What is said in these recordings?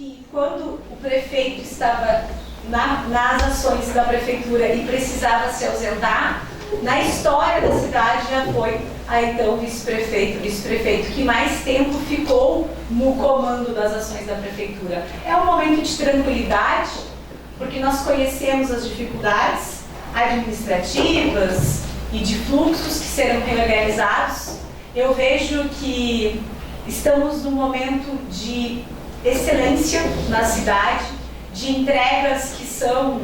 que quando o prefeito estava nas ações da prefeitura e precisava se ausentar, na história da cidade já foi a então vice-prefeito que mais tempo ficou no comando das ações da prefeitura. É um momento de tranquilidade, porque nós conhecemos as dificuldades administrativas e de fluxos que serão reorganizados. Eu vejo que estamos num momento de excelência na cidade, de entregas que são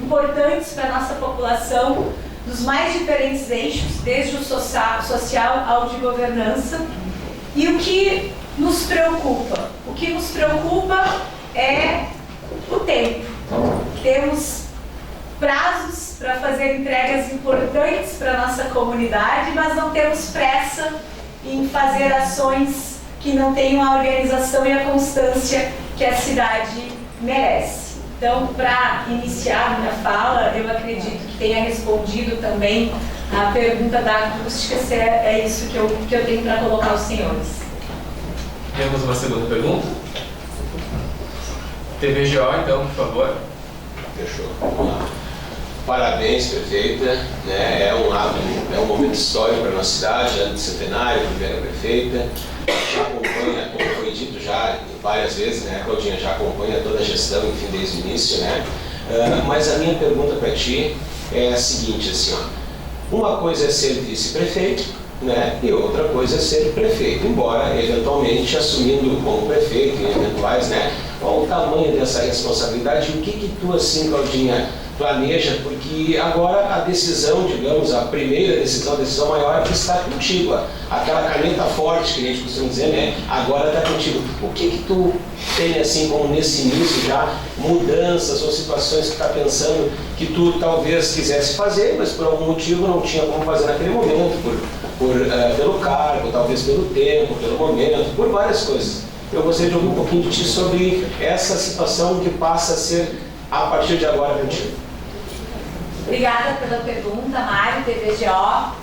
importantes para a nossa população, dos mais diferentes eixos, desde o social ao de governança. E o que nos preocupa? O que nos preocupa é o tempo. Temos prazos para fazer entregas importantes para a nossa comunidade, mas não temos pressa em fazer ações que não tenham a organização e a constância que a cidade merece. Então, para iniciar a minha fala, eu acredito que tenha respondido também a pergunta da acústica, se é isso que eu tenho para colocar aos senhores. Temos uma segunda pergunta? TVGO, então, por favor. Fechou. Vamos lá. Parabéns, prefeita. Né? É um momento histórico para a nossa cidade, ano de centenário, primeira prefeita. Já acompanha, como foi dito já várias vezes, né? A Claudinha já acompanha toda a gestão, enfim, desde o início, né? Mas a minha pergunta para ti é a seguinte, assim, ó. Uma coisa é ser vice-prefeito, né? E outra coisa é ser prefeito, embora eventualmente assumindo como prefeito em eventuais, né? Qual o tamanho dessa responsabilidade e o que tu, assim, Claudinha, planeja? Porque agora a decisão, digamos, a primeira decisão, a decisão maior é que está contigo. Aquela caneta forte que a gente costuma dizer, né? Agora está contigo. O que tu tem, assim, como nesse início já, mudanças ou situações que está pensando que tu talvez quisesse fazer, mas por algum motivo não tinha como fazer naquele momento, pelo cargo, talvez pelo tempo, pelo momento, por várias coisas. Eu gostaria de ouvir um pouquinho de ti sobre essa situação que passa a ser, a partir de agora, contigo. Obrigada pela pergunta, Mário, TVGO.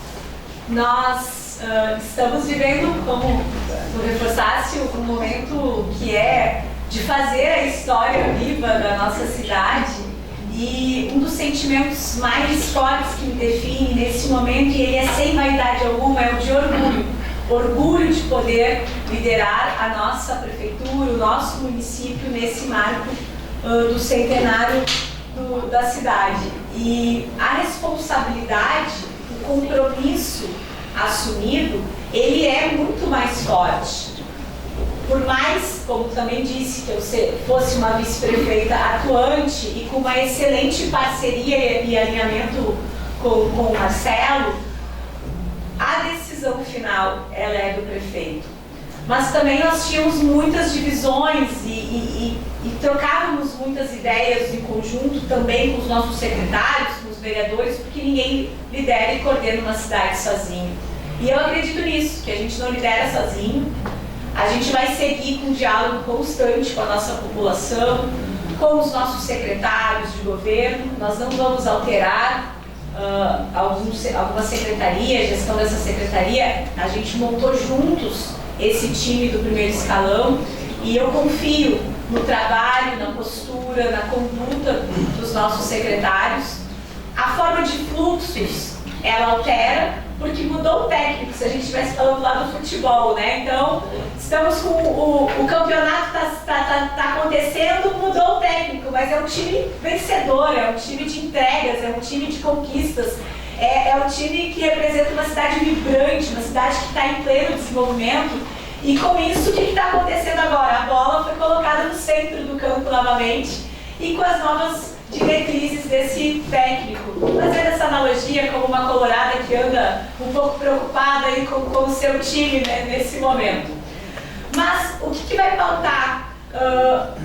Nós estamos vivendo, como tu reforçaste, um momento que é de fazer a história viva da nossa cidade, e um dos sentimentos mais fortes que me define nesse momento, e ele é sem vaidade alguma, é o de orgulho. Orgulho de poder liderar a nossa prefeitura, o nosso município nesse marco do centenário da cidade. E a responsabilidade, o compromisso assumido, ele é muito mais forte. Por mais, como também disse, que eu fosse uma vice-prefeita atuante e com uma excelente parceria e alinhamento com o Marcelo, a decisão final ela é do prefeito. Mas também nós tínhamos muitas divisões e trocávamos muitas ideias em conjunto também com os nossos secretários, com os vereadores, porque ninguém lidera e coordena uma cidade sozinho. E eu acredito nisso, que a gente não lidera sozinho. A gente vai seguir com um diálogo constante com a nossa população, com os nossos secretários de governo. Nós não vamos alterar alguma secretaria, a gestão dessa secretaria. A gente montou juntos esse time do primeiro escalão e eu confio no trabalho, na postura, na conduta dos nossos secretários. A forma de fluxos, ela altera, porque mudou o técnico, se a gente estivesse falando lá do futebol, né? Então, estamos com o campeonato tá acontecendo, mudou o técnico, mas é um time vencedor, é um time de entregas, é um time de conquistas, é um time que representa uma cidade vibrante, uma cidade que está em pleno desenvolvimento. E com isso, o que está acontecendo agora? A bola foi colocada no centro do campo novamente e com as novas diretrizes desse técnico. Fazendo essa analogia como uma colorada que anda um pouco preocupada aí com o seu time, né, nesse momento. Mas o que vai pautar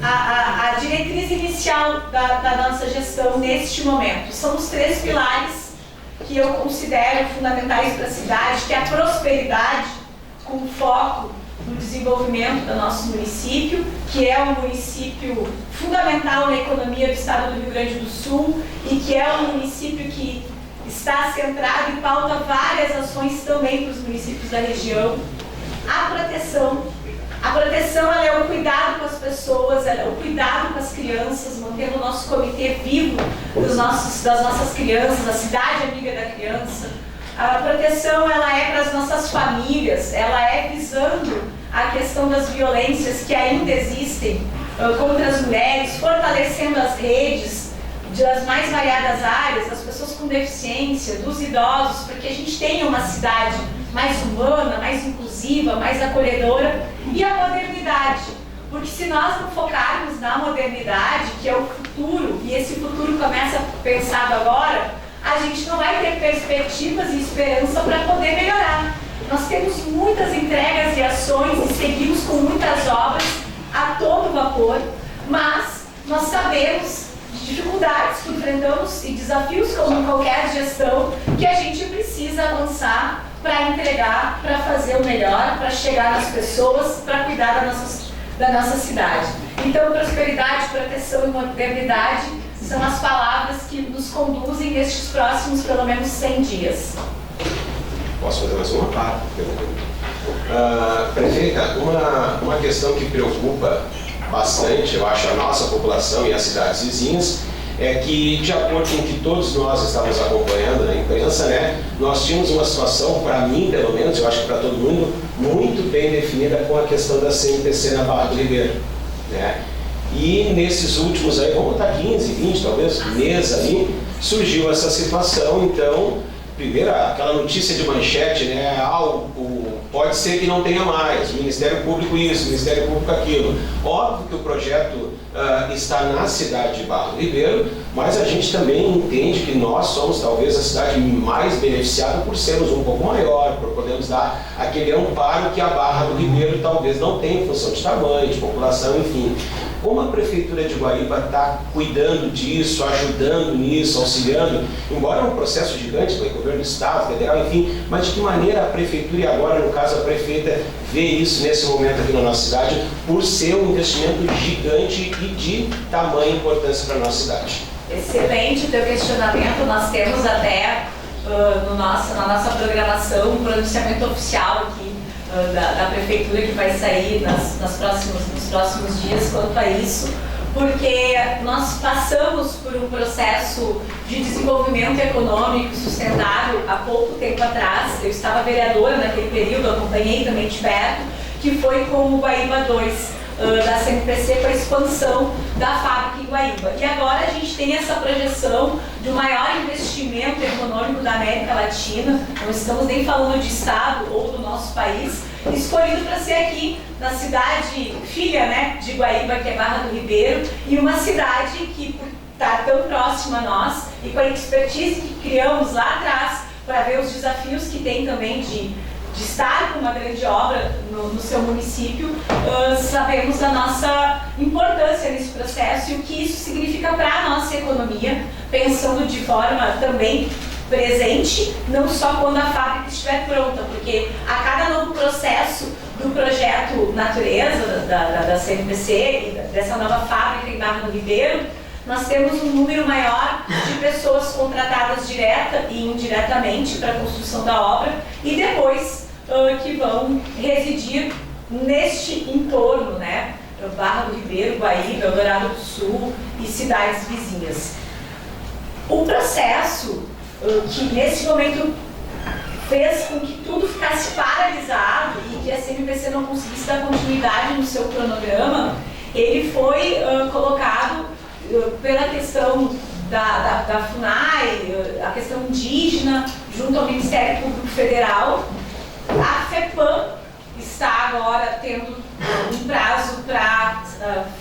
a diretriz inicial da nossa gestão neste momento? São os 3 pilares que eu considero fundamentais para a cidade, que é a prosperidade, com foco no desenvolvimento do nosso município, que é um município fundamental na economia do estado do Rio Grande do Sul e que é um município que está centrado e pauta várias ações também para os municípios da região. A proteção ela é o cuidado com as pessoas, o cuidado com as crianças, mantendo o nosso comitê vivo das nossas crianças, a cidade amiga da criança. A proteção, ela é para as nossas famílias, ela é visando a questão das violências que ainda existem contra as mulheres, fortalecendo as redes das mais variadas áreas, das pessoas com deficiência, dos idosos, para que a gente tenha uma cidade mais humana, mais inclusiva, mais acolhedora, e a modernidade. Porque se nós não focarmos na modernidade, que é o futuro, e esse futuro começa pensado agora, a gente não vai ter perspectivas e esperança para poder melhorar. Nós temos muitas entregas e ações e seguimos com muitas obras a todo vapor, mas nós sabemos de dificuldades que enfrentamos e desafios como em qualquer gestão que a gente precisa avançar para entregar, para fazer o melhor, para chegar nas pessoas, para cuidar da nossa cidade. Então, prosperidade, proteção e modernidade são as palavras que nos conduzem nestes próximos, pelo menos, 100 dias. Posso fazer mais uma? Claro. Prefeita, uma questão que preocupa bastante, eu acho, a nossa população e as cidades vizinhas, é que, de acordo com o que todos nós estávamos acompanhando na imprensa, né, nós tínhamos uma situação, para mim, pelo menos, eu acho que para todo mundo, muito bem definida com a questão da CMPC na Barra do Ribeiro, né? E nesses últimos, aí, vamos botar 15, 20, talvez, meses ali, surgiu essa situação. Então, primeiro, aquela notícia de manchete, né, pode ser que não tenha mais, o Ministério Público isso, o Ministério Público aquilo. Óbvio que o projeto está na cidade de Barra do Ribeiro, mas a gente também entende que nós somos talvez a cidade mais beneficiada por sermos um pouco maior, por podermos dar aquele amparo que a Barra do Ribeiro talvez não tenha em função de tamanho, de população, enfim. Como a Prefeitura de Guaíba está cuidando disso, ajudando nisso, auxiliando, embora é um processo gigante com o governo do Estado, federal, enfim, mas de que maneira a Prefeitura, e agora no caso a Prefeita, vê isso nesse momento aqui na nossa cidade, por ser um investimento gigante e de tamanha importância para a nossa cidade? Excelente o teu questionamento. Nós temos até na nossa programação um pronunciamento oficial aqui da Prefeitura que vai sair nos próximos dias quanto a isso, porque nós passamos por um processo de desenvolvimento econômico sustentável há pouco tempo atrás. Eu estava vereadora naquele período, acompanhei também de perto, que foi com o Guaíba 2 da CMPC, com a expansão da fábrica em Guaíba. E agora a gente tem essa projeção de um maior investimento econômico da América Latina, não estamos nem falando de estado ou do nosso país, escolhido para ser aqui na cidade filha, né, de Guaíba, que é Barra do Ribeiro, e uma cidade que está tão próxima a nós e com a expertise que criamos lá atrás para ver os desafios que tem também de estar com uma grande obra no seu município, sabemos da nossa importância nesse processo e o que isso significa para a nossa economia, pensando de forma também presente, não só quando a fábrica estiver pronta, porque a cada novo processo do projeto Natureza, da CMPC e dessa nova fábrica em Barra do Ribeiro, nós temos um número maior de pessoas contratadas direta e indiretamente para a construção da obra e depois que vão residir neste entorno, né? Barra do Ribeiro, Guaíba, Eldorado do Sul e cidades vizinhas. O processo que nesse momento fez com que tudo ficasse paralisado e que a CMPC não conseguisse dar continuidade no seu cronograma, ele foi colocado pela questão da FUNAI, a questão indígena, junto ao Ministério Público Federal. A FEPAM está agora tendo um prazo para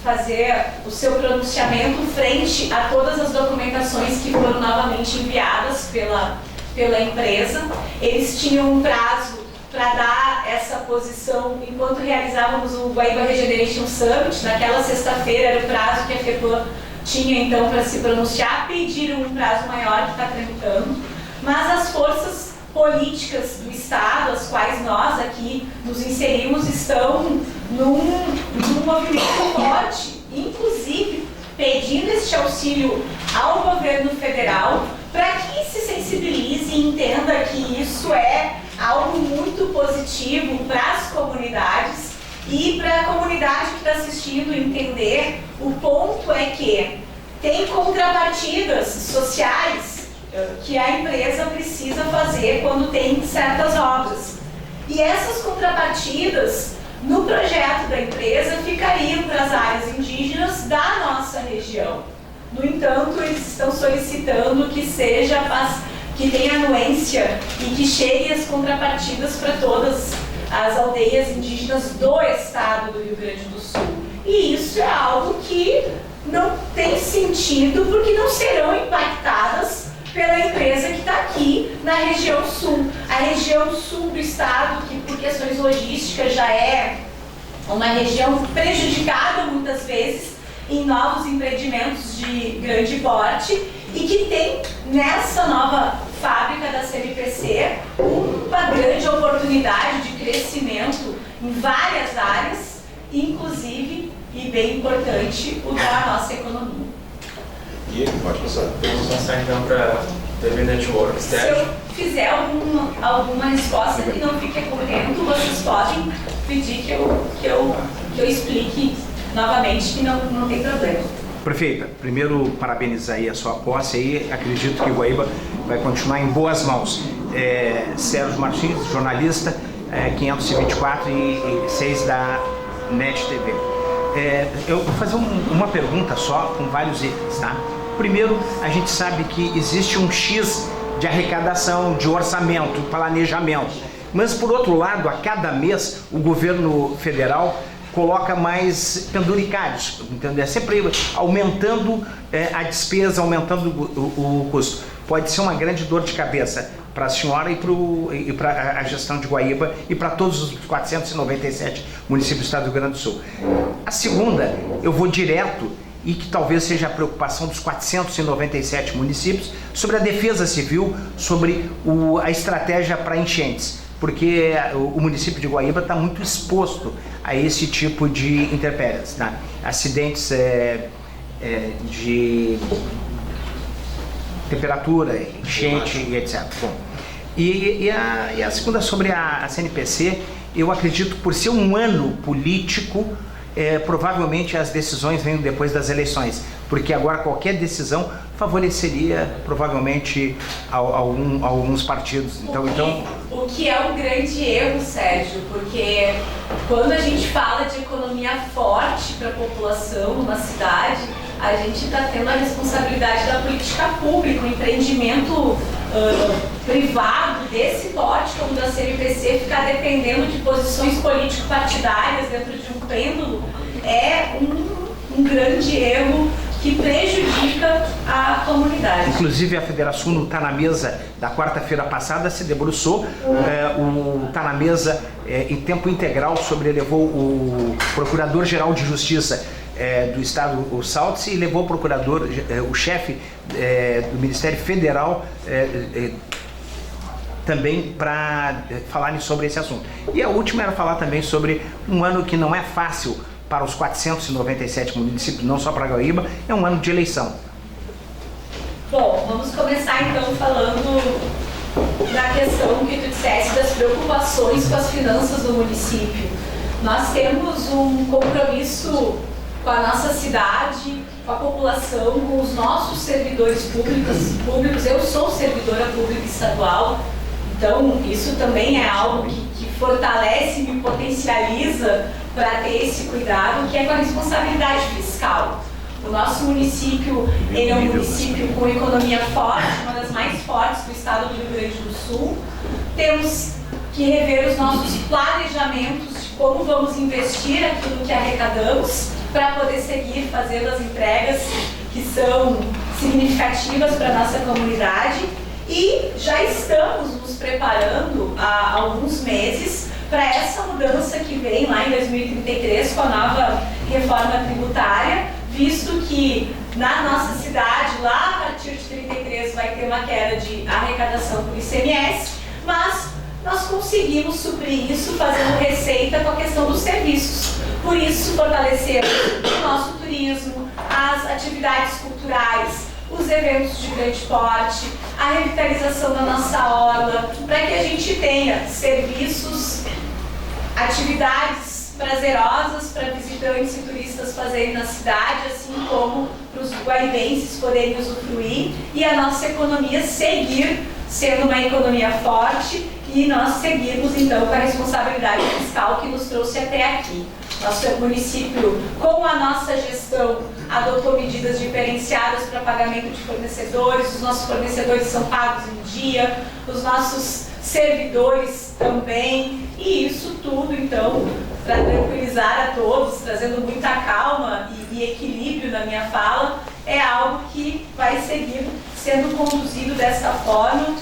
fazer o seu pronunciamento frente a todas as documentações que foram novamente enviadas pela empresa. Eles tinham um prazo para dar essa posição enquanto realizávamos o Guaíba Regeneration Summit. Naquela sexta-feira era o prazo que a FEPAM tinha então para se pronunciar, pediram um prazo maior que está tramitando, mas as forças políticas do Estado, as quais nós aqui nos inserimos, estão num movimento forte, inclusive pedindo este auxílio ao governo federal para que se sensibilize e entenda que isso é algo muito positivo para as comunidades E para a comunidade que está assistindo entender, o ponto é que tem contrapartidas sociais que a empresa precisa fazer quando tem certas obras. E essas contrapartidas, no projeto da empresa, ficariam para as áreas indígenas da nossa região. No entanto, eles estão solicitando que que tenha anuência e que cheguem as contrapartidas para todas as aldeias indígenas do estado do Rio Grande do Sul. E isso é algo que não tem sentido, porque não serão impactadas pela empresa que está aqui na região sul. A região sul do estado, que por questões logísticas já é uma região prejudicada muitas vezes em novos empreendimentos de grande porte, e que tem nessa nova fábrica da CMPC uma grande oportunidade de crescimento em várias áreas, inclusive, e bem importante, o da nossa economia. E pode passar. Vamos passar então para a TV Network. Se eu fizer alguma resposta que não fique correndo, vocês podem pedir que eu explique novamente, que não tem problema. Prefeita, primeiro parabenizar aí a sua posse aí, acredito que Guaíba vai continuar em boas mãos. Sérgio Martins, jornalista, 524 e 6 da NET TV. Eu vou fazer uma pergunta só, com vários itens, tá? Primeiro, a gente sabe que existe um X de arrecadação, de orçamento, planejamento. Mas, por outro lado, a cada mês, o governo federal coloca mais penduricários, entendeu? Sempre aumentando a despesa, aumentando o custo. Pode ser uma grande dor de cabeça para a senhora e para a gestão de Guaíba e para todos os 497 municípios do estado do Rio Grande do Sul. A segunda, eu vou direto, e que talvez seja a preocupação dos 497 municípios, sobre a defesa civil, sobre a estratégia para enchentes, porque o município de Guaíba está muito exposto a esse tipo de intempéries, tá? Acidentes de temperatura, enchente e etc. Bom, e a segunda sobre a CNPC, eu acredito por ser um ano político, provavelmente as decisões vêm depois das eleições, porque agora qualquer decisão favoreceria provavelmente alguns partidos. O que é um grande erro, Sérgio, porque quando a gente fala de economia forte para a população numa cidade, a gente está tendo a responsabilidade da política pública, o empreendimento privado desse porte, como da CMPC, ficar dependendo de posições político-partidárias dentro de um pêndulo, é um grande erro que prejudica a comunidade. Inclusive a Federação está na mesa da quarta-feira passada, se debruçou, está na mesa em tempo integral, levou o Procurador-Geral de Justiça do Estado, o Saltz, e levou o chefe do Ministério Federal também para falarem sobre esse assunto. E a última era falar também sobre um ano que não é fácil para os 497 municípios, não só para Guaíba, é um ano de eleição. Bom, vamos começar então falando da questão que tu disseste das preocupações com as finanças do município. Nós temos um compromisso com a nossa cidade, com a população, com os nossos servidores públicos. Eu sou servidora pública estadual, então isso também é algo que fortalece e me potencializa para ter esse cuidado, que é com a responsabilidade fiscal. O nosso município, ele é um município com economia forte, uma das mais fortes do estado do Rio Grande do Sul. Temos que rever os nossos planejamentos de como vamos investir aquilo que arrecadamos para poder seguir fazendo as entregas que são significativas para a nossa comunidade, e já estamos nos preparando há alguns meses para essa mudança que vem lá em 2033 com a nova reforma tributária, visto que na nossa cidade, lá a partir de 33, vai ter uma queda de arrecadação por ICMS, mas nós conseguimos suprir isso fazendo receita com a questão dos serviços. Por isso, fortalecemos o nosso turismo, as atividades culturais, os eventos de grande porte, a revitalização da nossa orla, para que a gente tenha serviços, atividades prazerosas para visitantes e turistas fazerem na cidade, assim como para os guaibenses poderem usufruir e a nossa economia seguir sendo uma economia forte e nós seguirmos então com a responsabilidade fiscal que nos trouxe até aqui. Nosso município, com a nossa gestão, adotou medidas diferenciadas para pagamento de fornecedores, os nossos fornecedores são pagos em dia, os nossos servidores também, e isso tudo, então, para tranquilizar a todos, trazendo muita calma e equilíbrio na minha fala, é algo que vai seguir sendo conduzido dessa forma,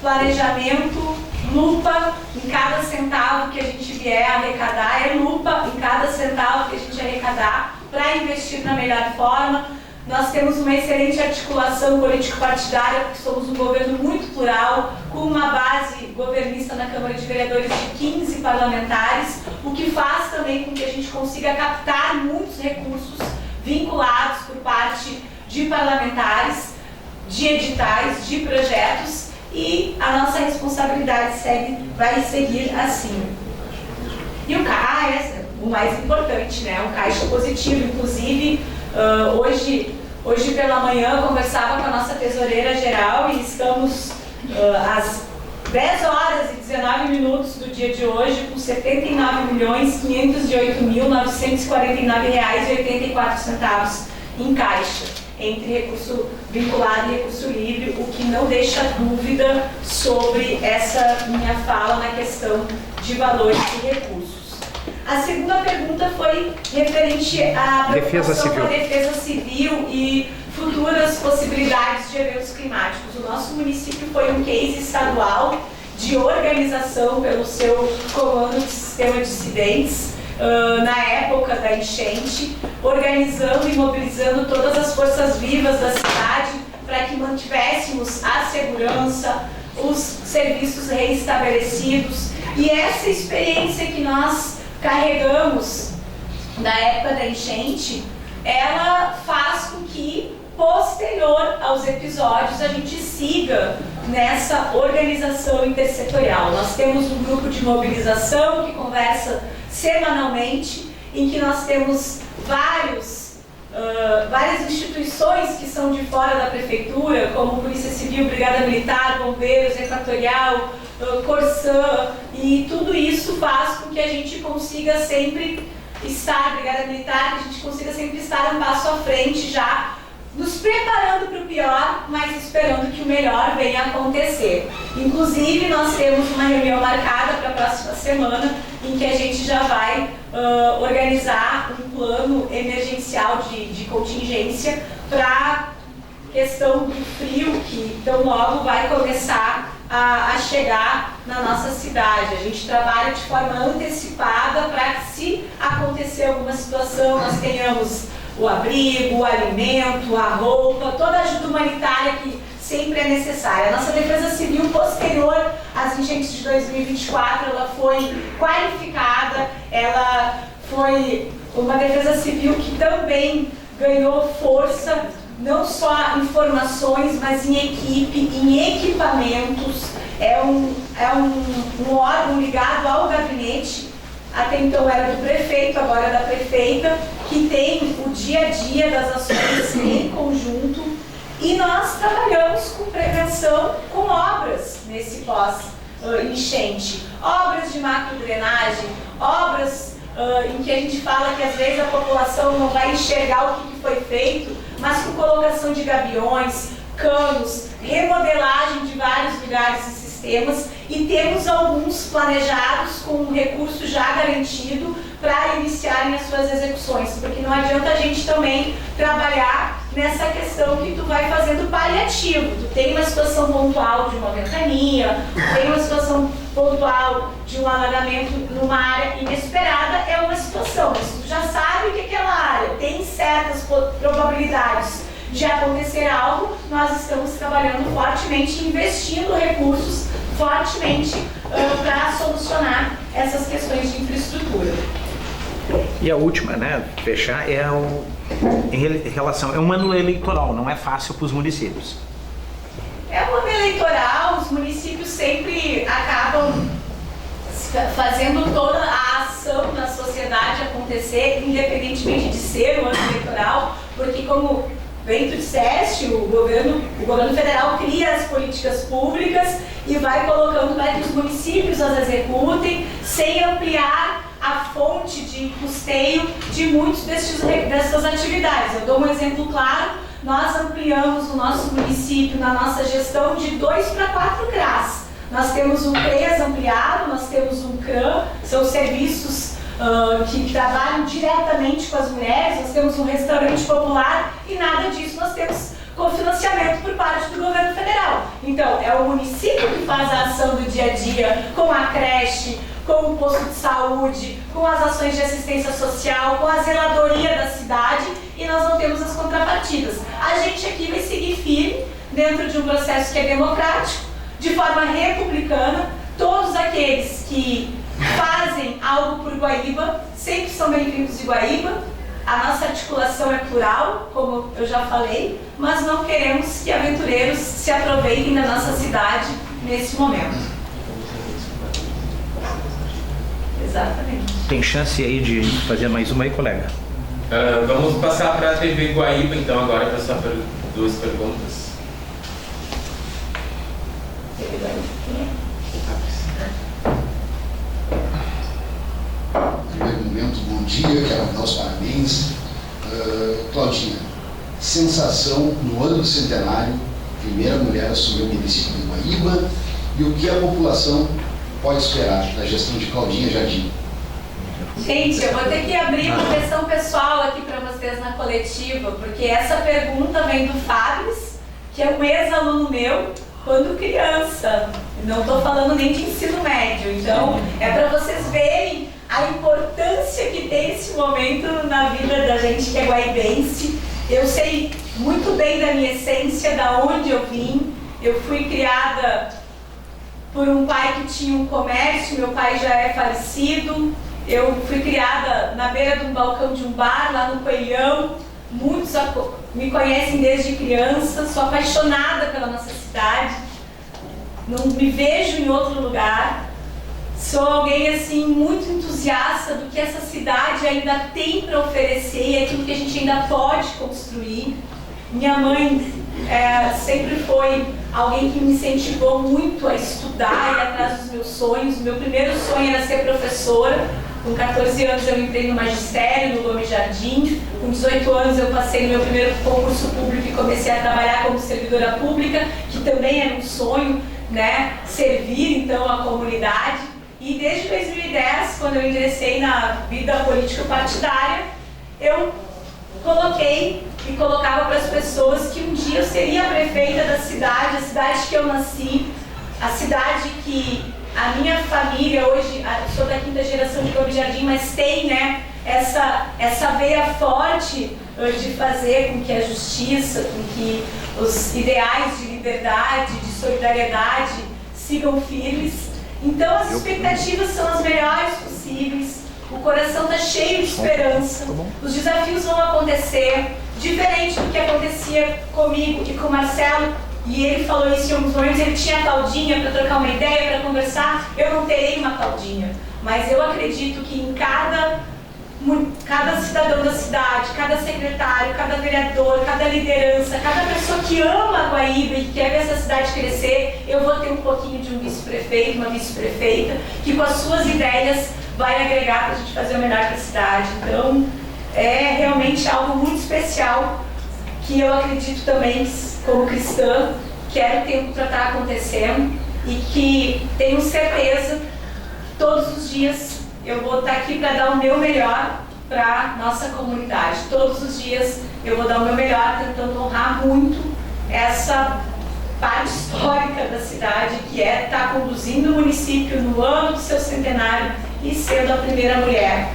planejamento, lupa em cada centavo que a gente vier arrecadar, é lupa em cada centavo que a gente arrecadar para investir na melhor forma. Nós temos uma excelente articulação político-partidária, porque somos um governo muito plural, com uma base governista na Câmara de Vereadores de 15 parlamentares, o que faz também com que a gente consiga captar muitos recursos vinculados por parte de parlamentares, de editais, de projetos, e a nossa responsabilidade vai seguir assim. E o CAIS, o mais importante, né? Um caixa positivo. Inclusive, hoje pela manhã eu conversava com a nossa tesoureira geral e estamos às 10 horas e 19 minutos do dia de hoje com R$ 79.508.949,84 em caixa, entre recurso vinculado e recurso livre, o que não deixa dúvida sobre essa minha fala na questão de valores e recursos. A segunda pergunta foi referente à preocupação com a defesa civil e futuras possibilidades de eventos climáticos. O nosso município foi um case estadual de organização pelo seu comando de sistema de incidentes, na época da enchente, organizando e mobilizando todas as forças vivas da cidade para que mantivéssemos a segurança, os serviços reestabelecidos. E essa experiência que nós carregamos na época da enchente, ela faz com que, posterior aos episódios, a gente siga nessa organização intersetorial. Nós temos um grupo de mobilização que conversa semanalmente, em que nós temos várias instituições que são de fora da prefeitura, como Polícia Civil, Brigada Militar, Bombeiros, Equatorial, Corsã, e tudo isso faz com que a gente consiga sempre estar, Brigada Militar, que a gente consiga sempre estar um passo à frente, já nos preparando para o pior, mas esperando que o melhor venha a acontecer. Inclusive, nós temos uma reunião marcada para a próxima semana, em que a gente já vai organizar um plano emergencial de contingência para a questão do frio, que tão logo vai começar a chegar na nossa cidade. A gente trabalha de forma antecipada para que, se acontecer alguma situação, nós tenhamos o abrigo, o alimento, a roupa, toda a ajuda humanitária que sempre é necessária. A nossa defesa civil, posterior às enchentes de 2024, ela foi qualificada, ela foi uma defesa civil que também ganhou força, não só em formações, mas em equipe, em equipamentos. É um órgão ligado ao gabinete, até então era do prefeito, agora é da prefeita, que tem o dia a dia das ações em conjunto, e nós trabalhamos com prevenção com obras nesse pós-enchente. Obras de macrodrenagem, obras em que a gente fala que às vezes a população não vai enxergar o que foi feito, mas com colocação de gabiões, canos, remodelagem de vários lugares e sistemas, e temos alguns planejados com um recurso já garantido para iniciarem as suas execuções, porque não adianta a gente também trabalhar nessa questão que tu vai fazendo paliativo. Tu tem uma situação pontual de uma ventania, tem uma situação pontual de um alagamento numa área inesperada, é uma situação, mas tu já sabe que aquela área tem certas probabilidades de acontecer algo. Nós estamos trabalhando fortemente, investindo recursos fortemente para solucionar essas questões de infraestrutura. E a última, né, fechar, em relação, é um ano eleitoral, não é fácil para os municípios. É um ano eleitoral, os municípios sempre acabam fazendo toda a ação ação na sociedade acontecer, independentemente de ser um ano eleitoral, porque como bem tu disseste, o governo federal cria as políticas públicas e vai colocando para que os municípios as executem, sem ampliar a fonte de custeio de muitas dessas atividades. Eu dou um exemplo claro: nós ampliamos o nosso município, na nossa gestão, de 2 para 4 CRAs. Nós temos um CREAS ampliado, nós temos um CRAM, são serviços que trabalham diretamente com as mulheres, nós temos um restaurante popular e nada disso nós temos cofinanciamento por parte do governo federal. Então, é o município que faz a ação do dia a dia, com a creche, com o posto de saúde, com as ações de assistência social, com a zeladoria da cidade, e nós não temos as contrapartidas. A gente aqui vai seguir firme dentro de um processo que é democrático, de forma republicana. Todos aqueles que fazem algo por Guaíba sempre são bem-vindos de Guaíba. A nossa articulação é plural, como eu já falei, mas não queremos que aventureiros se aproveitem da nossa cidade nesse momento. Exatamente. Tem chance aí de fazer mais uma aí, colega? Vamos passar para a TV Guaíba, então, agora, para só duas perguntas. No primeiro momento, bom dia, quero dar os parabéns. Claudinha, sensação no ano do centenário, primeira mulher a assumir o município de Guaíba, e o que a população pode esperar da gestão de Claudinha Jardim? Gente, eu vou ter que abrir uma questão pessoal aqui para vocês na coletiva, porque essa pergunta vem do Fábio, que é um ex-aluno meu, quando criança. Não estou falando nem de ensino médio. Então, é para vocês verem a importância que tem esse momento na vida da gente que é guaibense. Eu sei muito bem da minha essência, da onde eu vim. Eu fui criada por um pai que tinha um comércio, meu pai já é falecido. Eu fui criada na beira de um balcão de um bar, lá no Coelhão. Muitos me conhecem desde criança, sou apaixonada pela nossa cidade. Não me vejo em outro lugar. Sou alguém assim muito entusiasta do que essa cidade ainda tem para oferecer e aquilo que a gente ainda pode construir. Minha mãe sempre foi alguém que me incentivou muito a estudar e atrás dos meus sonhos. Meu primeiro sonho era ser professora. Com 14 anos eu entrei no magistério, no Gomes Jardim. Com 18 anos eu passei no meu primeiro concurso público e comecei a trabalhar como servidora pública, que também era um sonho, né? Servir então a comunidade. E desde 2010, quando eu ingressei na vida político-partidária, eu coloquei e colocava para as pessoas que um dia eu seria a prefeita da cidade, a cidade que eu nasci, a cidade que a minha família hoje, sou da quinta geração de Gomes Jardim, mas tem, né, essa veia forte de fazer com que a justiça, com que os ideais de liberdade, de solidariedade sigam firmes. Então as expectativas são as melhores possíveis, o coração está cheio de esperança, os desafios vão acontecer, diferente do que acontecia comigo e com o Marcelo, e ele falou isso em alguns momentos. Ele tinha a Claudinha para trocar uma ideia, para conversar. Eu não terei uma Claudinha, mas eu acredito que em cada cidadão da cidade, cada secretário, cada vereador, cada liderança, cada pessoa que ama a Guaíba e quer ver essa cidade crescer, eu vou ter um pouquinho de um vice-prefeito, uma vice-prefeita, que com as suas ideias vai agregar para a gente fazer o melhor para a cidade. Então, é realmente algo muito especial, que eu acredito também, como cristã, quero tempo para estar acontecendo e que tenho certeza que todos os dias eu vou estar aqui para dar o meu melhor para a nossa comunidade. Todos os dias eu vou dar o meu melhor, tentando honrar muito essa parte histórica da cidade, que é estar conduzindo o município no ano do seu centenário e sendo a primeira mulher.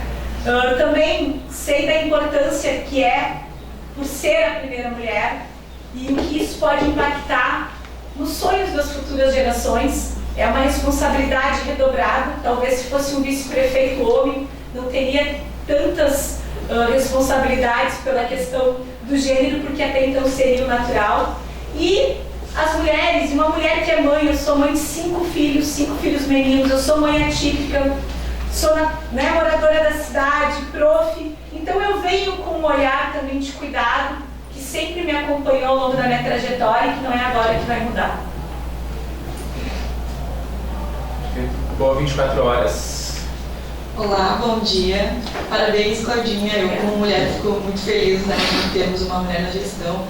Também sei da importância que é por ser a primeira mulher e o que isso pode impactar nos sonhos das futuras gerações. É uma responsabilidade redobrada. Talvez se fosse um vice-prefeito homem, não teria tantas responsabilidades pela questão do gênero, porque até então seria o natural. E as mulheres, uma mulher que é mãe, eu sou mãe de 5 filhos meninos, eu sou mãe atípica, sou moradora da cidade, prof, então eu venho com um olhar também de cuidado, que sempre me acompanhou ao longo da minha trajetória e que não é agora que vai mudar. Boa 24 horas. Olá, bom dia. Parabéns, Claudinha. Eu, como mulher, fico muito feliz, né, em termos uma mulher na gestão.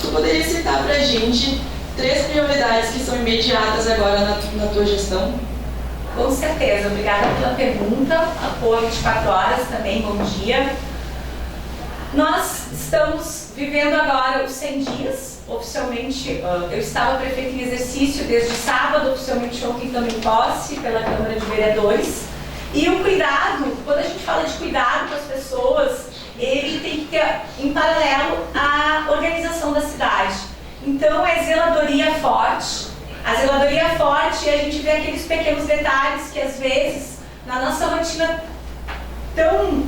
Tu poderia citar pra gente 3 prioridades que são imediatas agora na tua gestão? Com certeza, obrigada pela pergunta. A Boa 24 horas também, bom dia. Nós estamos vivendo agora os 100 dias, oficialmente, eu estava prefeita em exercício desde sábado, oficialmente ontem também posse pela Câmara de Vereadores. E o cuidado, quando a gente fala de cuidado com as pessoas, ele tem que ter em paralelo a organização da cidade. Então é zeladoria forte. A zeladoria é forte e a gente vê aqueles pequenos detalhes que às vezes na nossa rotina tão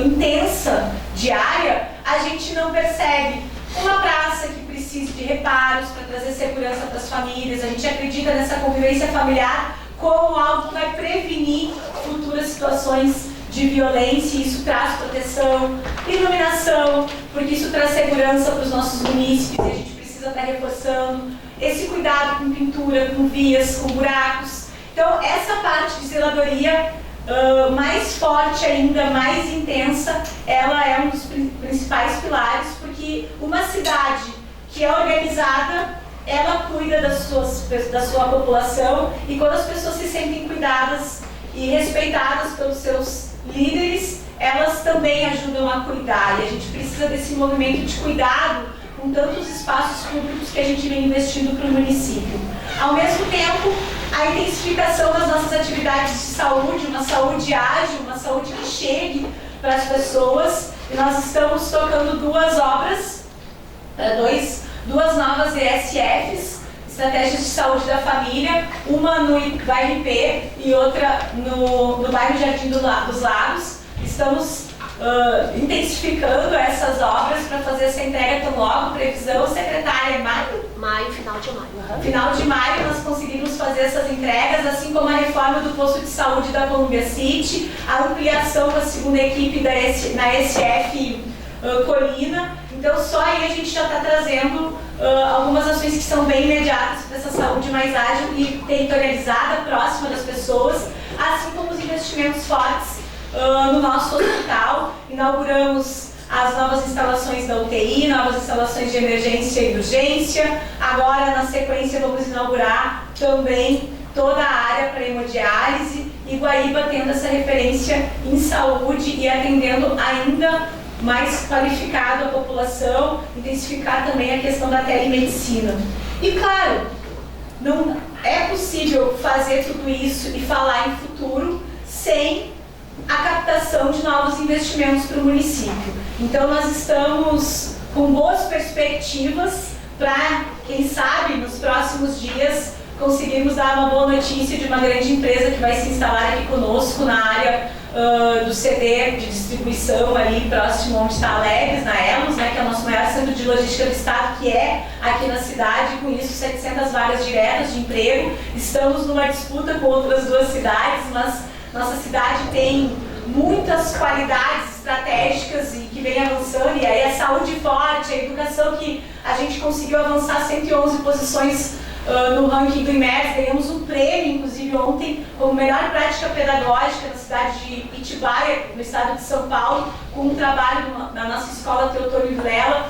intensa, diária, a gente não percebe. Uma praça que precisa de reparos para trazer segurança para as famílias, a gente acredita nessa convivência familiar como algo que vai prevenir futuras situações de violência, e isso traz proteção, iluminação, porque isso traz segurança para os nossos munícipes e a gente precisa estar reforçando esse cuidado com pintura, com vias, com buracos. Então essa parte de zeladoria mais forte ainda, mais intensa, ela é um dos principais pilares, porque uma cidade que é organizada, ela cuida da sua população, e quando as pessoas se sentem cuidadas e respeitadas pelos seus líderes, elas também ajudam a cuidar, e a gente precisa desse movimento de cuidado com tantos espaços públicos que a gente vem investindo para o município. Ao mesmo tempo, a intensificação das nossas atividades de saúde, uma saúde ágil, uma saúde que chegue para as pessoas, e nós estamos tocando 2 obras, 2 novas ESFs, Estratégias de Saúde da Família, uma no bairro IP e outra no bairro Jardim dos Lagos. Estamos intensificando essas obras para fazer essa entrega tão logo. Previsão, secretária, é maio? Maio, final de maio. Uhum. Final de maio nós conseguimos fazer essas entregas, assim como a reforma do posto de saúde da Columbia City, a ampliação da 2ª equipe na SF Colina. Então só aí a gente já está trazendo algumas ações que são bem imediatas para essa saúde mais ágil e territorializada, próxima das pessoas, assim como os investimentos fortes no nosso hospital. Inauguramos as novas instalações da UTI, novas instalações de emergência e urgência. Agora, na sequência, vamos inaugurar também toda a área para hemodiálise, e Guaíba tendo essa referência em saúde e atendendo ainda mais qualificado a população, intensificar também a questão da telemedicina. E claro, não é possível fazer tudo isso e falar em futuro sem a captação de novos investimentos para o município. Então nós estamos com boas perspectivas para, quem sabe, nos próximos dias conseguirmos dar uma boa notícia de uma grande empresa que vai se instalar aqui conosco na área do CD de distribuição ali próximo onde está a Leves, na Elos, né, que é o nosso maior centro de logística do estado, que é aqui na cidade, com isso 700 vagas diretas de emprego. Estamos numa disputa com outras 2 cidades, mas nossa cidade tem muitas qualidades estratégicas e que vem avançando, e aí a saúde forte, a educação, que a gente conseguiu avançar 111 posições no ranking do IMERS, ganhamos um prêmio, inclusive ontem, como melhor prática pedagógica na cidade de Itibaia, no estado de São Paulo, com um trabalho da nossa escola Teotônio Vilela.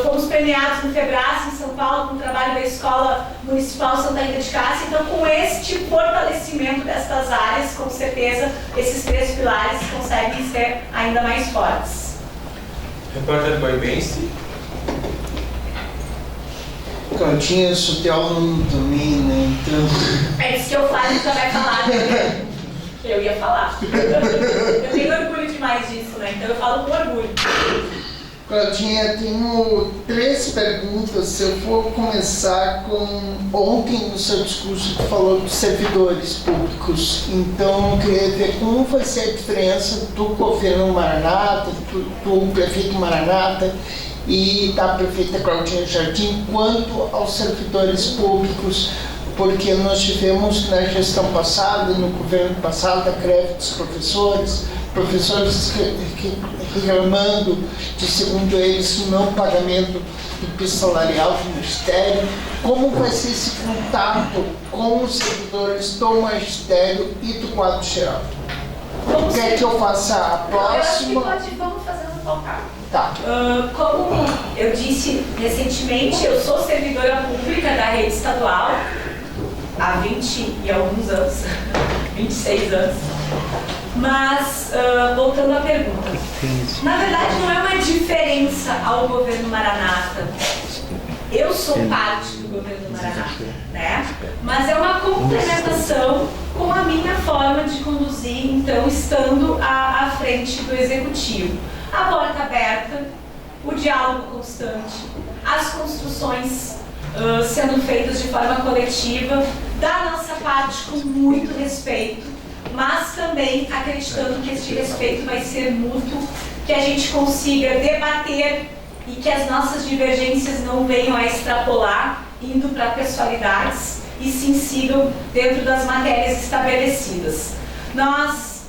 Fomos premiados no FEBRAS, em São Paulo, com o trabalho da Escola Municipal Santa Rita de Cássia. Então, com este fortalecimento destas áreas, com certeza, esses 3 pilares conseguem ser ainda mais fortes. Repórter Guaibense. Claudinha, eu sou teólogo também, né? Então. É isso que eu falo, já vai falar, né? Eu ia falar. Eu tenho orgulho demais disso, né? Então eu falo com orgulho. Claudinha, tenho 3 perguntas. Se eu for começar com... Ontem, no seu discurso, tu falou dos servidores públicos. Então, eu queria ver como vai ser a diferença do governo Maranata, do prefeito Maranata e da prefeita Claudinha Jardim, quanto aos servidores públicos. porque nós tivemos na gestão passada, no governo passado, a greve dos professores reclamando de, segundo eles, não pagamento do piso salarial do Magistério. Como vai ser esse contato com os servidores do Magistério e do quadro geral? Quer que eu faça a próxima? Eu acho que vamos fazer um contato. Tá. Como eu disse recentemente, eu sou servidora pública da rede estadual há 20 e alguns anos, 26 anos. Mas, voltando à pergunta, na verdade não é uma diferença ao governo Maranata. Eu sou parte do governo Maranata, né? Mas é uma complementação com a minha forma de conduzir, então, estando à frente do executivo. A porta aberta, o diálogo constante, as construções sendo feitas de forma coletiva, da nossa parte com muito respeito, mas também acreditando que esse respeito vai ser mútuo, que a gente consiga debater e que as nossas divergências não venham a extrapolar, indo para pessoalidades, e sim sigam dentro das matérias estabelecidas. Nós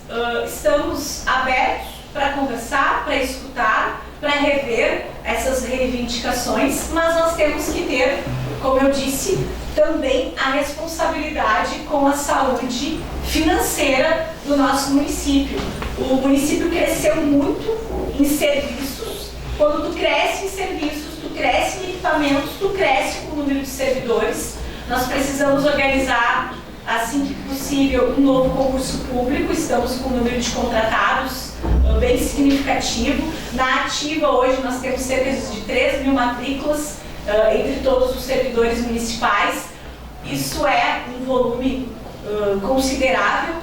estamos abertos para conversar, para escutar, para rever essas reivindicações, mas nós temos que ter, como eu disse, também a responsabilidade com a saúde financeira do nosso município. O município cresceu muito em serviços. Quando tu cresce em serviços, tu cresce em equipamentos, tu cresce com o número de servidores. Nós precisamos organizar, assim que possível, um novo concurso público. Estamos com um número de contratados bem significativo. Na ativa, hoje, nós temos cerca de 3 mil matrículas entre todos os servidores municipais. Isso é um volume considerável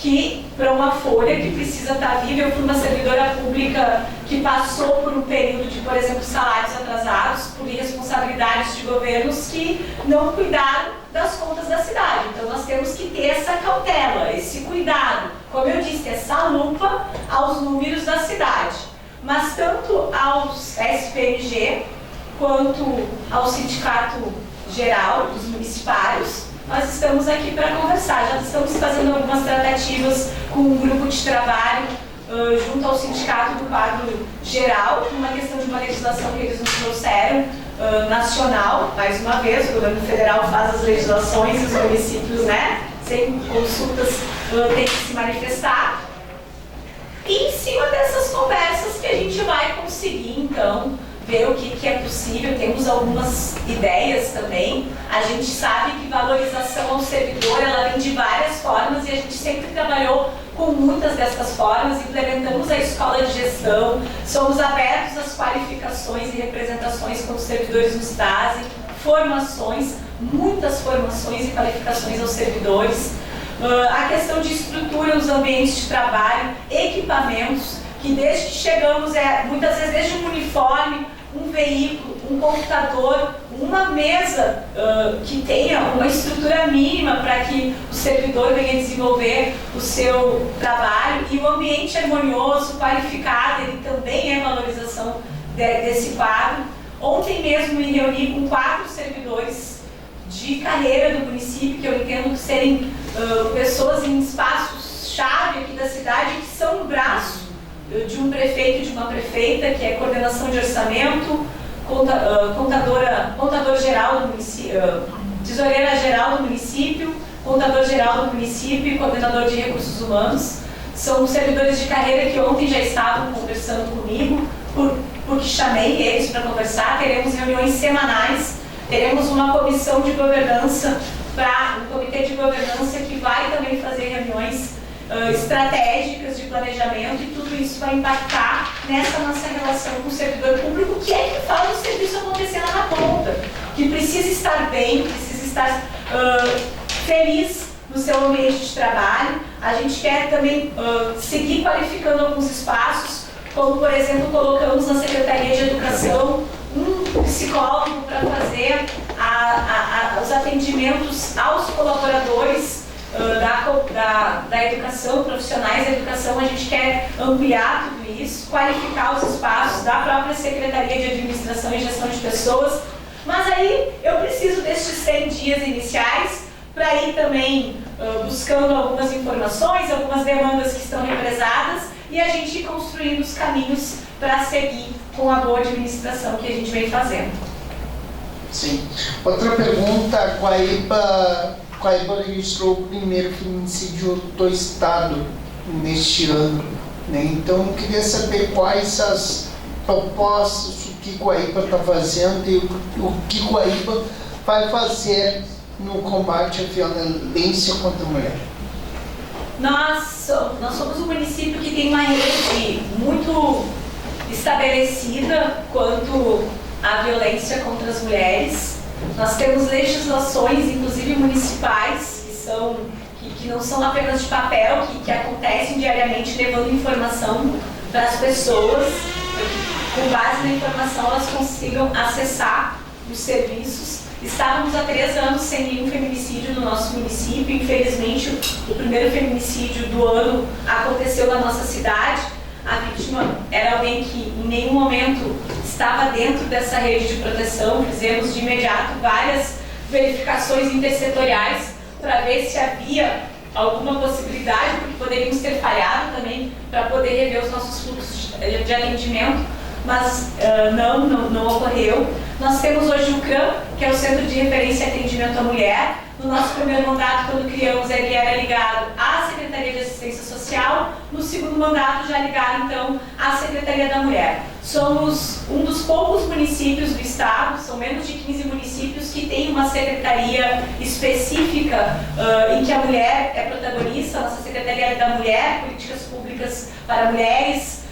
que, para uma folha que precisa estar viva, eu fui uma servidora pública que passou por um período de, por exemplo, salários atrasados, por irresponsabilidades de governos que não cuidaram das contas da cidade. Então nós temos que ter essa cautela, esse cuidado, como eu disse, essa lupa aos números da cidade. Mas tanto aos SPMG quanto ao Sindicato Geral dos Municipários, nós estamos aqui para conversar. Já estamos fazendo algumas tratativas com um grupo de trabalho junto ao Sindicato do Quadro Geral, uma questão de uma legislação que eles nos trouxeram, nacional. Mais uma vez, o governo federal faz as legislações e os municípios, né, sem consultas, têm que se manifestar. E em cima dessas conversas que a gente vai conseguir, então, ver o que é possível. Temos algumas ideias também. A gente sabe que valorização ao servidor, ela vem de várias formas, e a gente sempre trabalhou com muitas dessas formas. Implementamos a escola de gestão, somos abertos às qualificações e representações como os servidores nos trazem, formações, muitas formações e qualificações aos servidores. A questão de estrutura nos ambientes de trabalho, equipamentos, que desde que chegamos, muitas vezes desde um uniforme, um veículo, um computador, uma mesa que tenha uma estrutura mínima para que o servidor venha desenvolver o seu trabalho, e o ambiente harmonioso, qualificado, ele também é valorização desse quadro. Ontem mesmo me reuni com 4 servidores de carreira do município, que eu entendo serem pessoas em espaços-chave aqui da cidade, que são um braço de um prefeito e de uma prefeita, que é coordenação de orçamento, contador geral do município, tesoureira geral do município, contador geral do município e coordenador de recursos humanos. São servidores de carreira que ontem já estavam conversando comigo, porque chamei eles para conversar. Teremos reuniões semanais, teremos uma comissão de governança, um comitê de governança que vai também fazer reuniões estratégicas de planejamento, e tudo isso vai impactar nessa nossa relação com o servidor público, que é que faz o serviço acontecer lá na ponta, que precisa estar bem, precisa estar feliz no seu ambiente de trabalho. A gente quer também seguir qualificando alguns espaços, como, por exemplo, colocamos na Secretaria de Educação um psicólogo para fazer os atendimentos aos colaboradores da educação, profissionais da educação. A gente quer ampliar tudo isso, qualificar os espaços da própria Secretaria de Administração e Gestão de Pessoas. Mas aí eu preciso destes 100 dias iniciais para ir também buscando algumas informações, algumas demandas que estão represadas e a gente ir construindo os caminhos para seguir com a boa administração que a gente vem fazendo. Sim. Outra pergunta, Guaíba registrou o primeiro feminicídio do Estado neste ano, né? Então eu queria saber quais as propostas, o que Guaíba está fazendo e o que Guaíba vai fazer no combate à violência contra a mulher. Nós somos um município que tem uma rede muito estabelecida quanto à violência contra as mulheres. Nós temos legislações, inclusive municipais, que não são apenas de papel, que acontecem diariamente levando informação para as pessoas, para que, com base na informação, elas consigam acessar os serviços. Estávamos há 3 anos sem nenhum feminicídio no nosso município. Infelizmente, o primeiro feminicídio do ano aconteceu na nossa cidade. A vítima era alguém que em nenhum momento estava dentro dessa rede de proteção. Fizemos de imediato várias verificações intersetoriais para ver se havia alguma possibilidade, porque poderíamos ter falhado também para poder rever os nossos fluxos de atendimento, mas não ocorreu. Nós temos hoje o CRAM, que é o Centro de Referência e Atendimento à Mulher. No nosso primeiro mandato, quando criamos, ele era ligado à Secretaria de Assistência Social. No segundo mandato, já ligado, então, à Secretaria da Mulher. Somos um dos poucos municípios do estado, são menos de 15 municípios, que tem uma secretaria específica em que a mulher é protagonista. Nossa Secretaria da Mulher, Políticas Públicas para Mulheres,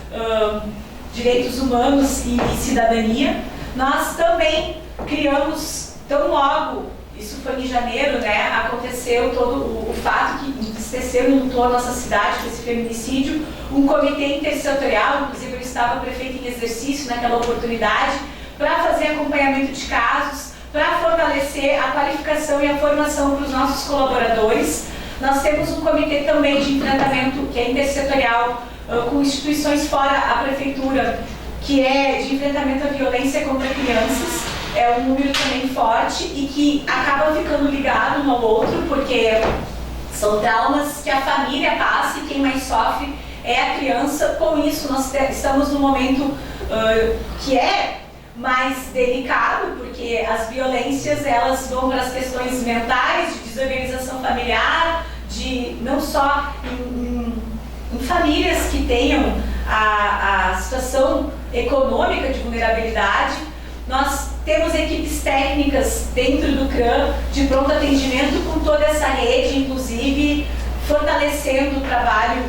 Direitos Humanos e Cidadania. Nós também criamos, tão logo, isso foi em janeiro, né, aconteceu todo o fato que entristeceu e lutou a nossa cidade com esse feminicídio, um comitê intersetorial, inclusive eu estava prefeita em exercício naquela oportunidade, para fazer acompanhamento de casos, para fortalecer a qualificação e a formação para os nossos colaboradores. Nós temos um comitê também de enfrentamento, que é intersetorial, com instituições fora a prefeitura, que é de enfrentamento à violência contra crianças. É um número também forte e que acaba ficando ligado um ao outro, porque são traumas que a família passa e quem mais sofre é a criança. Com isso, nós estamos num momento que é mais delicado, porque as violências elas vão para as questões mentais, de desorganização familiar, de não só em famílias que tenham a situação econômica de vulnerabilidade. Nós temos equipes técnicas dentro do CRAM de pronto atendimento com toda essa rede, inclusive fortalecendo o trabalho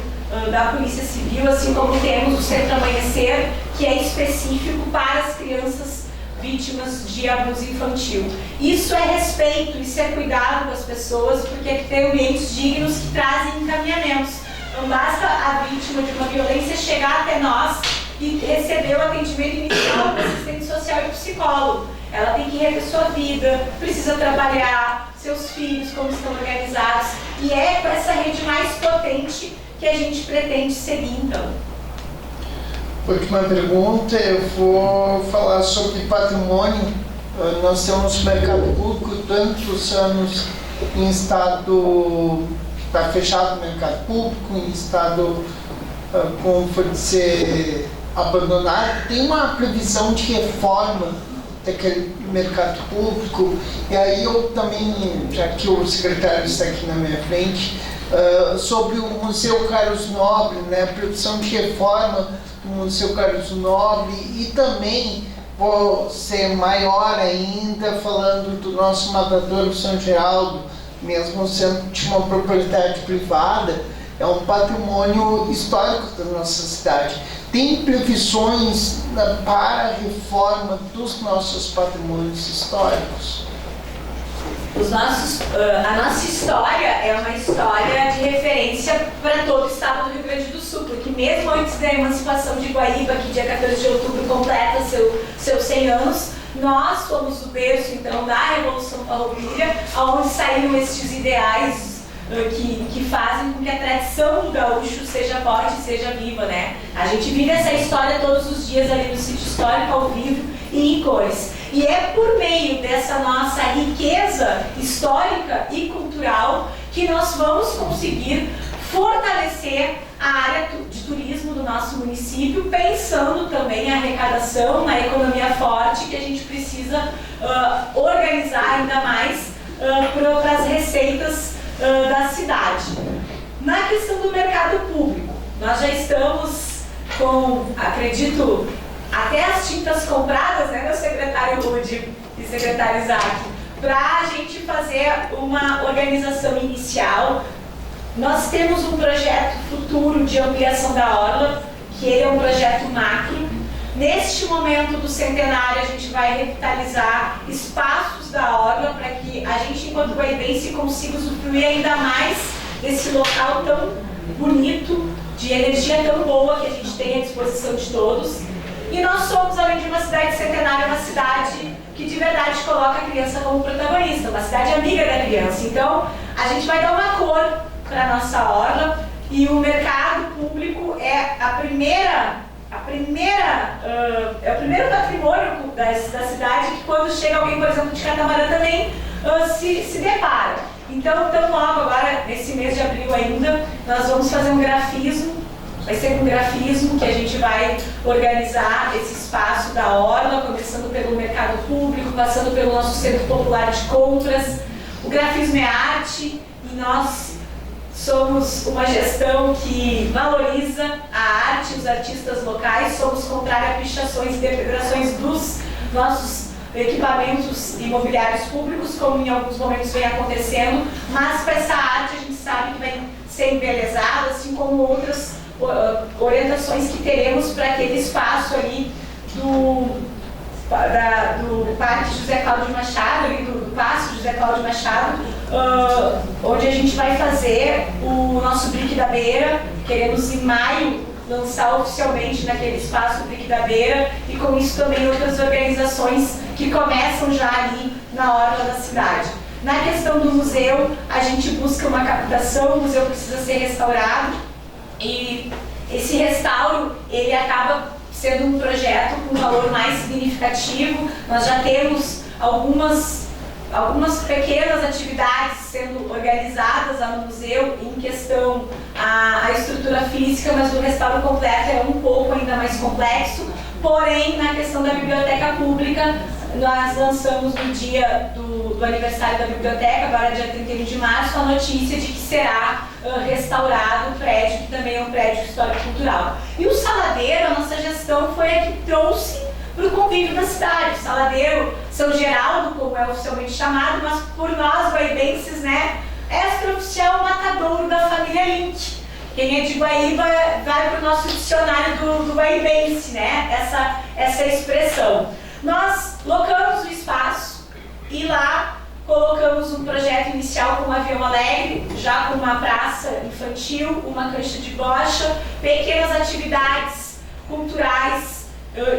da Polícia Civil, assim como temos o Centro Amanhecer, que é específico para as crianças vítimas de abuso infantil. Isso é respeito, isso é cuidado com as pessoas, porque é ter ambientes dignos que trazem encaminhamentos. Não basta a vítima de uma violência chegar até nós e receber o atendimento inicial do assistente social e do psicólogo. Ela tem que rever sua vida, precisa trabalhar, seus filhos, como estão organizados. E é com essa rede mais potente que a gente pretende seguir, então. Última pergunta, eu vou falar sobre patrimônio. Nós temos mercado público, tantos anos em estado, está fechado o mercado público, em estado como foi ser abandonado. Tem uma previsão de reforma daquele mercado público, e aí eu também, já que o secretário está aqui na minha frente, sobre o Museu Carlos Nobre, né, a previsão de reforma do Museu Carlos Nobre, e também vou ser maior ainda falando do nosso Matadouro São Geraldo, mesmo sendo de uma propriedade privada, é um patrimônio histórico da nossa cidade. Tem previsões para a reforma dos nossos patrimônios históricos? A nossa história é uma história de referência para todo o estado do Rio Grande do Sul, porque mesmo antes da emancipação de Guaíba, que dia 14 de outubro completa seus 100 anos, nós fomos o berço, então, da Revolução Farroupilha, onde saíram estes ideais que fazem com que a tradição do gaúcho seja forte e seja viva, né? A gente vive essa história todos os dias ali no sítio histórico, ao vivo e em cores. E é por meio dessa nossa riqueza histórica e cultural que nós vamos conseguir fortalecer a área de turismo do nosso município, pensando também a arrecadação, na economia forte que a gente precisa organizar ainda mais para as receitas da cidade. Na questão do mercado público, nós já estamos com, acredito, até as tintas compradas, né, meu secretário Rudy e secretário Isaac, para a gente fazer uma organização inicial. Nós temos um projeto futuro de ampliação da orla, que ele é um projeto macro. Neste momento do centenário, a gente vai revitalizar espaços da orla para que a gente, enquanto guaibense, consiga usufruir ainda mais desse local tão bonito, de energia tão boa que a gente tem à disposição de todos. E nós somos, além de uma cidade centenária, uma cidade que de verdade coloca a criança como protagonista, uma cidade amiga da criança. Então, a gente vai dar uma cor para a nossa orla, e o mercado público é é o primeiro patrimônio da cidade que, quando chega alguém, por exemplo, de catamarã também se depara. Então, tão logo agora, nesse mês de abril ainda, nós vamos fazer um grafismo. Vai ser um grafismo que a gente vai organizar esse espaço da orla, começando pelo mercado público, passando pelo nosso centro popular de compras. O grafismo é arte e nós somos uma gestão que valoriza a arte e os artistas locais. Somos contrários a pichações e depredações dos nossos equipamentos imobiliários públicos, como em alguns momentos vem acontecendo, mas para essa arte a gente sabe que vai ser embelezada, assim como outras orientações que teremos para aquele espaço ali do Parque José Cláudio Machado, ali do Paço José Cláudio Machado, onde a gente vai fazer o nosso Brick da Beira. Queremos, em maio, lançar oficialmente naquele espaço Brick da Beira, e com isso também outras organizações que começam já ali na orla da cidade. Na questão do museu, a gente busca uma captação, o museu precisa ser restaurado, e esse restauro, ele acaba sendo um projeto com valor mais significativo. Nós já temos algumas pequenas atividades sendo organizadas lá no museu em questão a estrutura física, mas o restauro completo é um pouco ainda mais complexo. Porém, na questão da biblioteca pública, nós lançamos no dia do aniversário da biblioteca, agora dia 31 de março, a notícia de que será restaurado o prédio, que também é um prédio histórico-cultural. E o Saladeiro, a nossa gestão foi a que trouxe para o convívio da cidade. O Saladeiro São Geraldo, como é oficialmente chamado, mas por nós guaibenses, né, extraoficial matadouro da família Link. Quem é de Guaíba vai para o nosso dicionário do guaibense, né, essa expressão. Nós locamos o espaço e lá colocamos um projeto inicial com um avião alegre, já com uma praça infantil, uma cancha de bocha, pequenas atividades culturais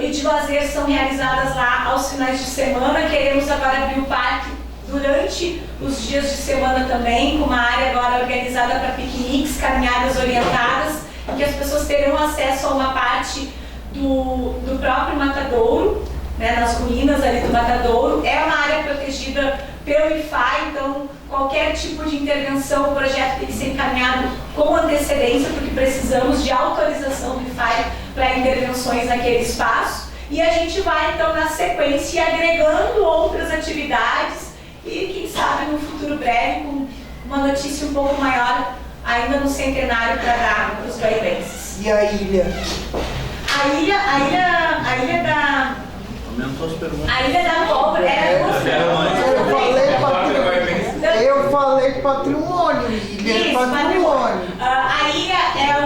e de lazer são realizadas lá aos finais de semana. Queremos agora abrir o parque durante os dias de semana também, com uma área agora organizada para piqueniques, caminhadas orientadas, em que as pessoas terão acesso a uma parte do próprio matadouro, né, nas ruínas ali do matadouro. É uma área protegida pelo IFAI, então qualquer tipo de intervenção, o projeto tem que ser encaminhado com antecedência, porque precisamos de autorização do IFAI para intervenções naquele espaço. E a gente vai então na sequência agregando outras atividades e quem sabe no futuro breve com uma notícia um pouco maior ainda no centenário para dar para os guaibenses. E a ilha? A ilha da... A Ilha da Pólvora Eu falei patrimônio, ilha é patrimônio. A ilha é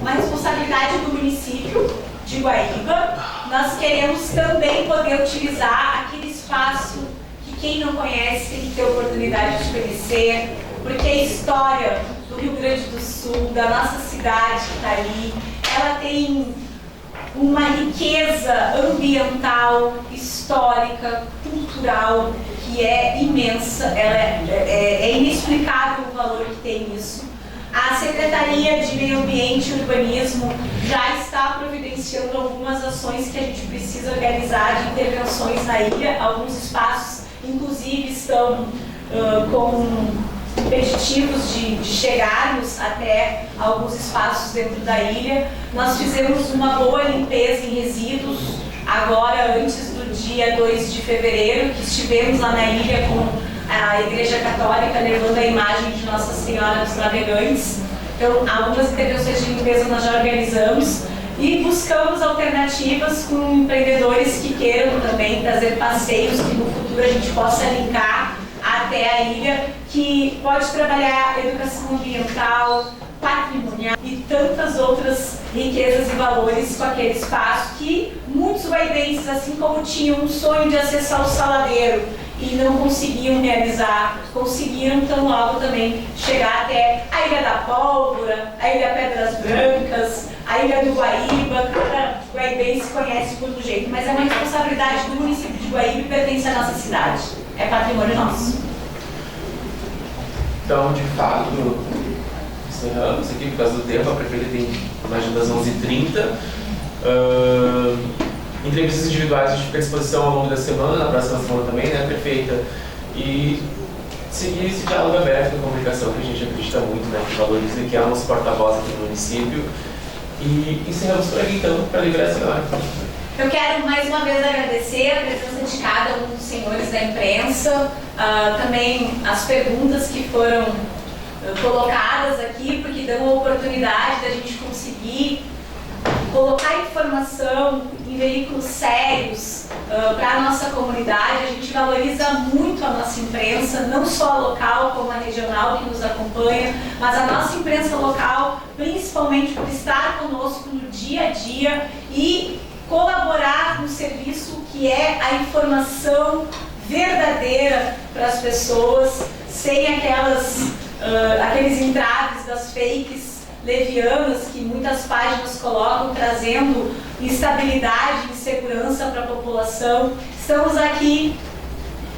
uma responsabilidade do município de Guaíba. Nós queremos também poder utilizar aquele espaço que quem não conhece tem que ter oportunidade de conhecer, porque a história do Rio Grande do Sul, da nossa cidade que está ali, ela tem uma riqueza ambiental, histórica, cultural, que é imensa. É inexplicável o valor que tem isso. A Secretaria de Meio Ambiente e Urbanismo já está providenciando algumas ações que a gente precisa organizar de intervenções na ilha. Alguns espaços, inclusive, estão com impeditivos de chegarmos até alguns espaços dentro da ilha. Nós fizemos uma boa limpeza em resíduos agora, antes do dia 2 de fevereiro, que estivemos lá na ilha com a Igreja Católica levando a imagem de Nossa Senhora dos Navegantes. Então, algumas intervenções de limpeza nós já organizamos e buscamos alternativas com empreendedores que queiram também trazer passeios que no futuro a gente possa linkar até a ilha, que pode trabalhar educação ambiental, patrimonial e tantas outras riquezas e valores com aquele espaço que muitos guaibenses, assim como tinham um sonho de acessar o Saladeiro e não conseguiam realizar, conseguiram tão logo também chegar até a Ilha da Pólvora, a Ilha Pedras Brancas, a Ilha do Guaíba. Cada guaibense conhece por um jeito, mas é uma responsabilidade do município de Guaíba e pertence à nossa cidade. É patrimônio nosso. Então, de fato, encerramos aqui por causa do tempo. A prefeita tem mais das 11h30. Entrevistas individuais a gente fica à disposição ao longo da semana, na próxima semana também, né, prefeita? E seguir esse diálogo aberto com a comunicação, que a gente acredita muito, né, que valoriza, que é o nosso porta-voz aqui no município. E encerramos por aqui, então, para liberar a senhora. Eu quero mais uma vez agradecer a presença de cada um dos senhores da imprensa, também as perguntas que foram colocadas aqui, porque dão a oportunidade da gente conseguir colocar informação em veículos sérios para a nossa comunidade. A gente valoriza muito a nossa imprensa, não só a local como a regional que nos acompanha, mas a nossa imprensa local, principalmente por estar conosco no dia a dia e colaborar no serviço que é a informação verdadeira para as pessoas, sem aqueles entraves das fakes levianas que muitas páginas colocam, trazendo instabilidade e insegurança para a população. Estamos aqui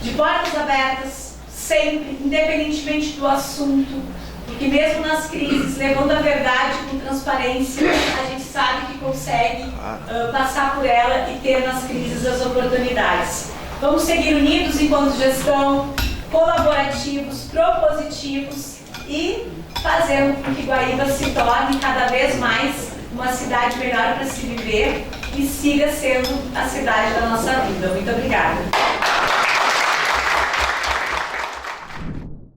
de portas abertas, sempre, independentemente do assunto, porque mesmo nas crises, levando a verdade com transparência, a gente sabe que consegue passar por ela e ter nas crises as oportunidades. Vamos seguir unidos enquanto gestão, colaborativos, propositivos e fazendo com que Guaíba se torne cada vez mais uma cidade melhor para se viver e siga sendo a cidade da nossa vida. Muito obrigada.